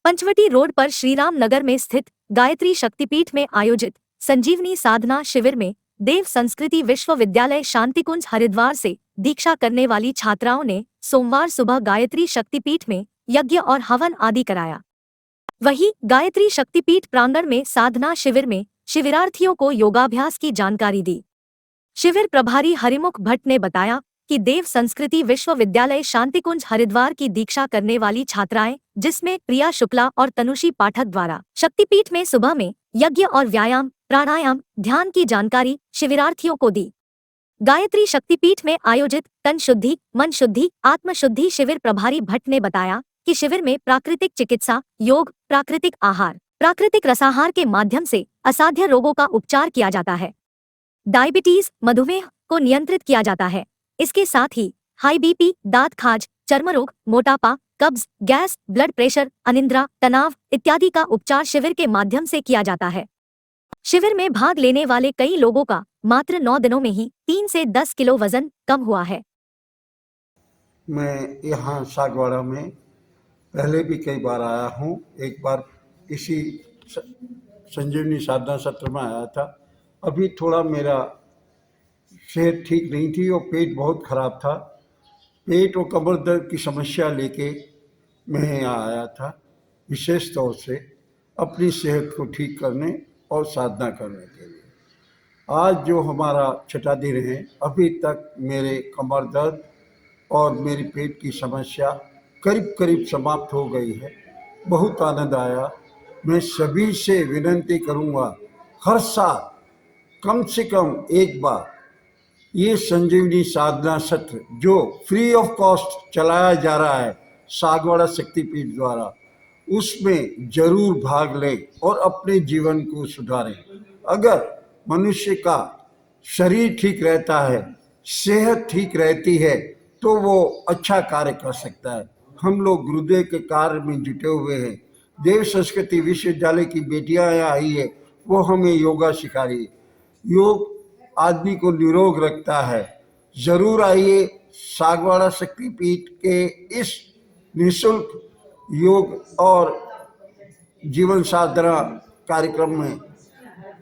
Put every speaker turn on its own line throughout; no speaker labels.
Panchavati road पर श्रीराम नगर में स्थित गायत्री शक्तिपीठ में आयोजित संजीवनी साधना शिविर में देव संस्कृति विश्वविद्यालय शांतिकुंज हरिद्वार से दीक्षा करने वाली छात्राओं ने सोमवार सुबह गायत्री शक्तिपीठ में यज्ञ और हवन आदि कराया। वहीं गायत्री शक्तिपीठ प्रांगण में साधना शिविर में शिविरार्थियों को योगाभ्यास की जानकारी दी। शिविर प्रभारी हरिमुख भट्ट ने बताया कि देव संस्कृति विश्वविद्यालय शांतिकुंज हरिद्वार की दीक्षा करने वाली छात्राएं, जिसमें प्रिया शुक्ला और तनुषी पाठक द्वारा शक्तिपीठ में सुबह में यज्ञ और व्यायाम, प्राणायाम, ध्यान की जानकारी शिविरार्थियों को दी। गायत्री शक्तिपीठ में आयोजित तन शुद्धि, मन शुद्धि, आत्म शुद्धि शिविर प्रभारी भट्ट ने बताया कि शिविर में प्राकृतिक चिकित्सा, योग, प्राकृतिक आहार, प्राकृतिक रसाहार के माध्यम से असाध्य रोगों का उपचार किया जाता है। डायबिटीज, मधुमेह को नियंत्रित किया जाता है। इसके साथ ही हाई बीपी, दांत खाज, चर्म रोग, मोटापा, कब्ज, गैस, ब्लड प्रेशर, अनिद्रा, तनाव इत्यादि का उपचार शिविर के माध्यम से किया जाता है। शिविर में भाग लेने वाले कई लोगों का मात्र 9 दिनों में ही 3 से 10 किलो वजन कम हुआ है।
मैं यहाँ सागवाड़ा में पहले भी कई बार आया हूँ। एक बार इसी संजीवनी साधना सत्र में आया था। अभी थोड़ा मेरा सेहत ठीक नहीं थी और पेट बहुत खराब था। पेट और कमर दर्द की समस्या लेके मैं यहाँ आया था, विशेष तौर से अपनी सेहत को ठीक करने और साधना करने के लिए। आज जो हमारा छठा दिन है, अभी तक मेरे कमर दर्द और मेरी पेट की समस्या करीब करीब समाप्त हो गई है। बहुत आनंद आया। मैं सभी से विनती करूँगा, हर साल कम से कम एक बार ये संजीवनी साधना सत्र जो फ्री ऑफ कॉस्ट चलाया जा रहा है सागवाड़ा शक्तिपीठ द्वारा, उसमें जरूर भाग लें और अपने जीवन को सुधारें। अगर मनुष्य का शरीर ठीक रहता है, सेहत ठीक रहती है, तो वो अच्छा कार्य कर सकता है। हम लोग गुरुदेव के कार्य में जुटे हुए हैं। देव संस्कृति विश्वविद्यालय की बेटियां यहाँ आई है, वो हमें योगा सिखा रही है। योग आदमी को निरोग रखता है। जरूर आइए सागवाड़ा शक्तिपीठ के इस निःशुल्क योग और जीवन साधना कार्यक्रम में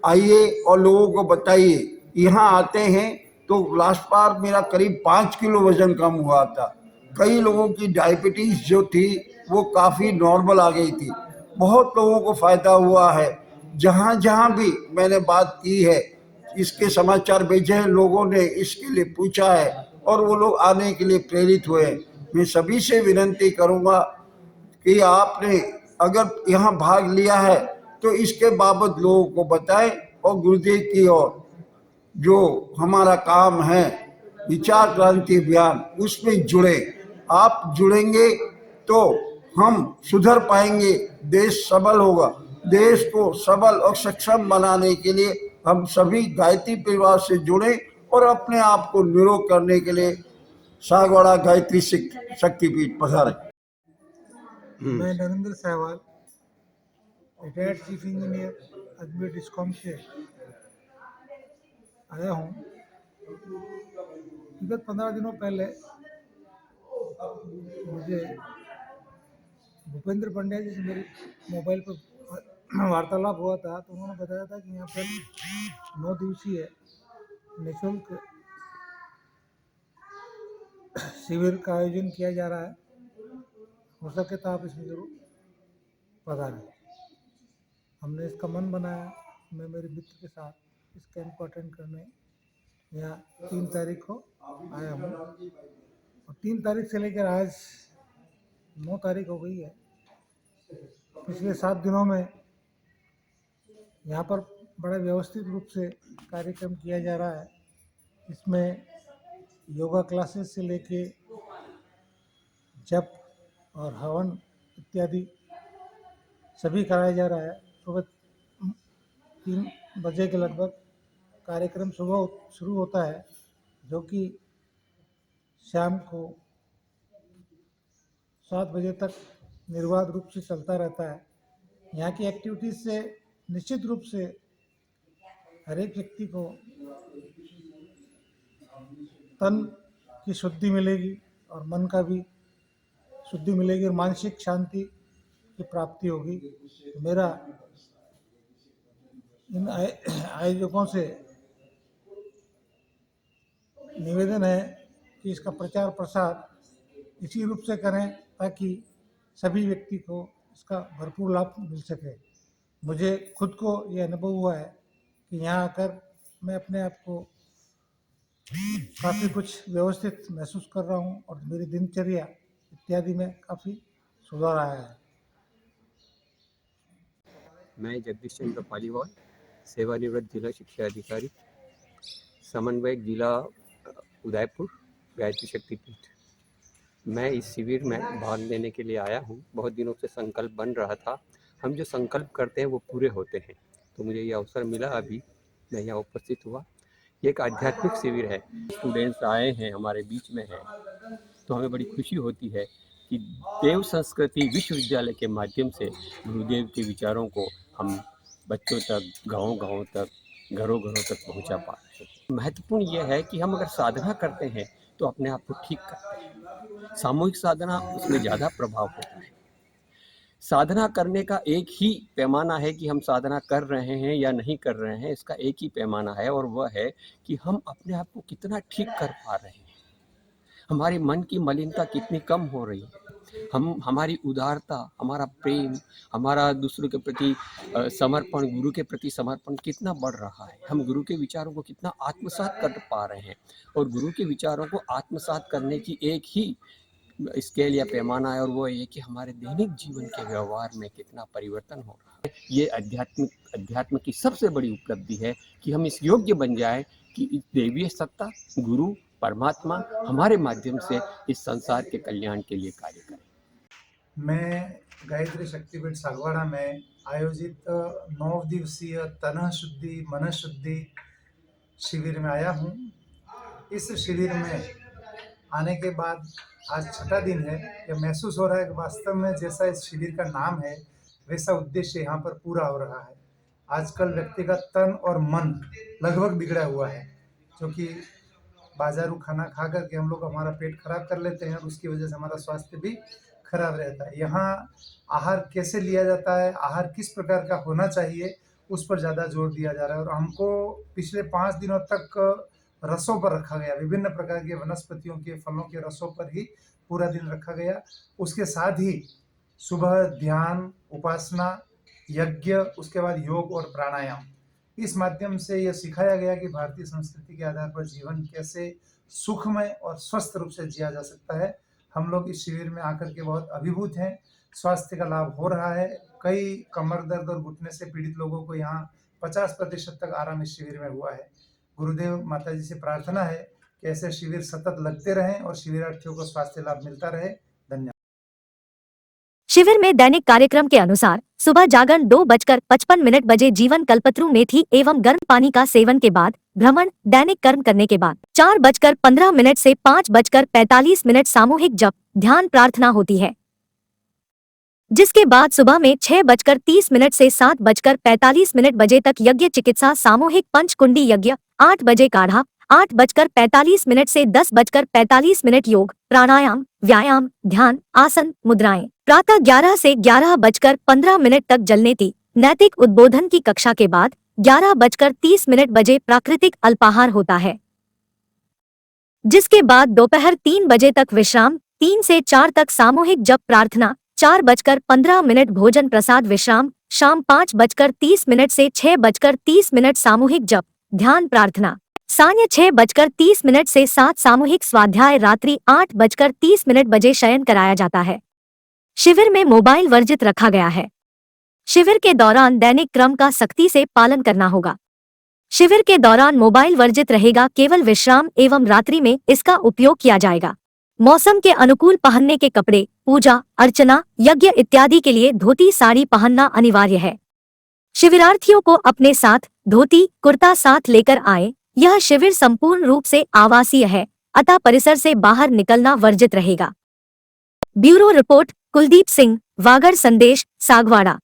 आइए और लोगों को बताइए। यहाँ आते हैं तो लास्ट बार मेरा करीब 5 किलो वजन कम हुआ था। कई लोगों की डायबिटीज जो थी वो काफ़ी नॉर्मल आ गई थी। बहुत लोगों को फ़ायदा हुआ है। जहाँ जहाँ भी मैंने बात की है, इसके समाचार भेजे हैं, लोगों ने इसके लिए पूछा है और वो लोग आने के लिए प्रेरित हुए हैं। मैं सभी से विनती करूँगा कि आपने अगर यहाँ भाग लिया है तो इसके बाबत लोगों को बताएं और गुरुदेव की ओर जो हमारा काम है विचार क्रांति अभियान, उसमें जुड़े। आप जुड़ेंगे तो हम सुधर पाएंगे, देश सबल होगा। देश को सबल और सक्षम बनाने के लिए हम सभी गायत्री परिवार से जुड़े और अपने आप को निरोग करने के लिए सागवाड़ा गायत्री शक्तिपीठ पधारें।
मैं Narendra Sahwal, retired chief engineer Ajmer discom से आया हूँ। विगत 15 दिनों पहले मुझे भूपेंद्र पांड्या जी से मेरे मोबाइल पर वार्तालाप हुआ था, तो उन्होंने बताया था कि यहाँ पर 9 दिवसीय निःशुल्क शिविर का आयोजन किया जा रहा है। हो सके तो आप इसमें जरूर पधारें। हमने इसका मन बनाया, मैं मेरे मित्र के साथ इस कैंप को अटेंड करने यहाँ 3 तारीख को आया हूँ और 3 तारीख से लेकर आज 9 तारीख हो गई है। पिछले 7 दिनों में यहाँ पर बड़ा व्यवस्थित रूप से कार्यक्रम किया जा रहा है। इसमें योगा क्लासेस से लेके जप और हवन इत्यादि सभी कराया जा रहा है। सुबह 3 बजे के लगभग कार्यक्रम सुबह शुरू होता है, जो कि शाम को 7 बजे तक निर्बाध रूप से चलता रहता है। यहाँ की एक्टिविटीज़ से निश्चित रूप से हर एक व्यक्ति को तन की शुद्धि मिलेगी और मन का भी शुद्धि मिलेगी और मानसिक शांति की प्राप्ति होगी। मेरा इन आयोजकों से निवेदन है कि इसका प्रचार प्रसार इसी रूप से करें ताकि सभी व्यक्ति को इसका भरपूर लाभ मिल सके। मुझे खुद को ये अनुभव हुआ है कि यहाँ आकर मैं अपने आप को काफ़ी कुछ व्यवस्थित महसूस कर रहा हूँ और मेरी दिनचर्या इत्यादि में काफ़ी सुधार आया है।
मैं जगदीश चंद्र पालीवाल, सेवानिवृत्त जिला शिक्षा अधिकारी, समन्वयक जिला उदयपुर, गायत्री शक्तिपीठ। मैं इस शिविर में भाग लेने के लिए आया हूँ। बहुत दिनों से संकल्प बन रहा था। हम जो संकल्प करते हैं वो पूरे होते हैं, तो मुझे ये अवसर मिला, अभी मैं यहाँ उपस्थित हुआ। ये एक आध्यात्मिक शिविर है। स्टूडेंट्स आए हैं, हमारे बीच में हैं, तो हमें बड़ी खुशी होती है कि देव संस्कृति विश्वविद्यालय के माध्यम से गुरुदेव के विचारों को हम बच्चों तक, गाँव-गाँव तक, घरों-घरों तक पहुँचा पा रहे हैं। महत्वपूर्ण यह है कि हम अगर साधना करते हैं तो अपने आप को ठीक करते हैं। सामूहिक साधना, उसमें ज़्यादा प्रभाव होता है। साधना करने का एक ही पैमाना है कि हम साधना कर रहे हैं या नहीं कर रहे हैं, इसका एक ही पैमाना है, और वह है कि हम अपने आप को कितना ठीक कर पा रहे हैं। हमारे मन की मलिनता कितनी कम हो रही है, हमारी उदारता, हमारा प्रेम, हमारा दूसरों के प्रति समर्पण, गुरु के प्रति समर्पण कितना बढ़ रहा है, हम गुरु के विचारों को कितना आत्मसात कर पा रहे हैं। और गुरु के विचारों को आत्मसात करने की एक ही स्केल या पैमाना है, और वो ये कि हमारे दैनिक जीवन के व्यवहार में कितना परिवर्तन हो रहा है। ये अध्यात्म की सबसे बड़ी उपलब्धि है कि हम इस योग्य बन जाए कि देवीय सत्ता, गुरु, परमात्मा हमारे माध्यम से इस संसार के कल्याण के लिए कार्य करें।
मैं गायत्री शक्तिपीठ सागवाड़ा में आयोजित 9 दिवसीय तन शुद्धि मन शुद्धि शिविर में आया हूँ। इस शिविर में आने के बाद आज छठा दिन है। यह महसूस हो रहा है कि वास्तव में जैसा इस शिविर का नाम है वैसा उद्देश्य यहाँ पर पूरा हो रहा है। आजकल व्यक्ति का तन और मन लगभग बिगड़ा हुआ है, क्योंकि बाजारू खाना खा करके हम लोग हमारा पेट खराब कर लेते हैं और उसकी वजह से हमारा स्वास्थ्य भी खराब रहता है। यहाँ आहार कैसे लिया जाता है, आहार किस प्रकार का होना चाहिए, उस पर ज़्यादा जोर दिया जा रहा है। और हमको पिछले 5 दिनों तक रसों पर रखा गया, विभिन्न प्रकार के वनस्पतियों के फलों के रसों पर ही पूरा दिन रखा गया। उसके साथ ही सुबह ध्यान, उपासना, यज्ञ, उसके बाद योग और प्राणायाम, इस माध्यम से यह सिखाया गया कि भारतीय संस्कृति के आधार पर जीवन कैसे सुखमय और स्वस्थ रूप से जिया जा सकता है। हम लोग इस शिविर में आकर के बहुत अभिभूत हैं। स्वास्थ्य का लाभ हो रहा है। कई कमर दर्द और घुटने से पीड़ित लोगों को यहाँ 50% तक आराम इस शिविर में हुआ है। गुरुदेव माता जी से प्रार्थना है कि ऐसे शिविर सतत लगते रहें और शिविरार्थियों को स्वास्थ्य लाभ मिलता रहे। धन्यवाद।
शिविर में दैनिक कार्यक्रम के अनुसार सुबह जागरण 2:55 बजे जीवन कल्पत्रु मेथी एवं गर्म पानी का सेवन के बाद भ्रमण, दैनिक कर्म करने के बाद 4:15 से 5:45 सामूहिक जप, ध्यान, प्रार्थना होती है, जिसके बाद सुबह में 6:30 से 7:45 बजे तक यज्ञ चिकित्सा, सामूहिक पंचकुंडी यज्ञ, 8 बजे काढ़ा, 8:45 से 10:45 योग, प्राणायाम, व्यायाम, ध्यान, आसन, मुद्राएं। प्रातः 11 से 11:15 तक जलनेती, नैतिक उद्बोधन की कक्षा के बाद 11:30 बजे प्राकृतिक अल्पाहार होता है, जिसके बाद दोपहर 3 बजे तक विश्राम, 3 से 4 तक सामूहिक जप, प्रार्थना, 4:15 भोजन प्रसाद विश्राम, शाम 5:30 से 6:30 सामूहिक जप, ध्यान, प्रार्थना, सायं 6:30 से 7 सामूहिक स्वाध्याय, रात्रि 8:30 बजे शयन कराया जाता है। शिविर में मोबाइल वर्जित रखा गया है। शिविर के दौरान दैनिक क्रम का सख्ती से पालन करना होगा। शिविर के दौरान मोबाइल वर्जित रहेगा, केवल विश्राम एवं रात्रि में इसका उपयोग किया जाएगा। मौसम के अनुकूल पहनने के कपड़े, पूजा अर्चना, यज्ञ इत्यादि के लिए धोती साड़ी पहनना अनिवार्य है। शिविरार्थियों को अपने साथ धोती कुर्ता साथ लेकर आए। यह शिविर संपूर्ण रूप से आवासीय है, अतः परिसर से बाहर निकलना वर्जित रहेगा। ब्यूरो रिपोर्ट, कुलदीप सिंह, वागड़ संदेश, सागवाड़ा।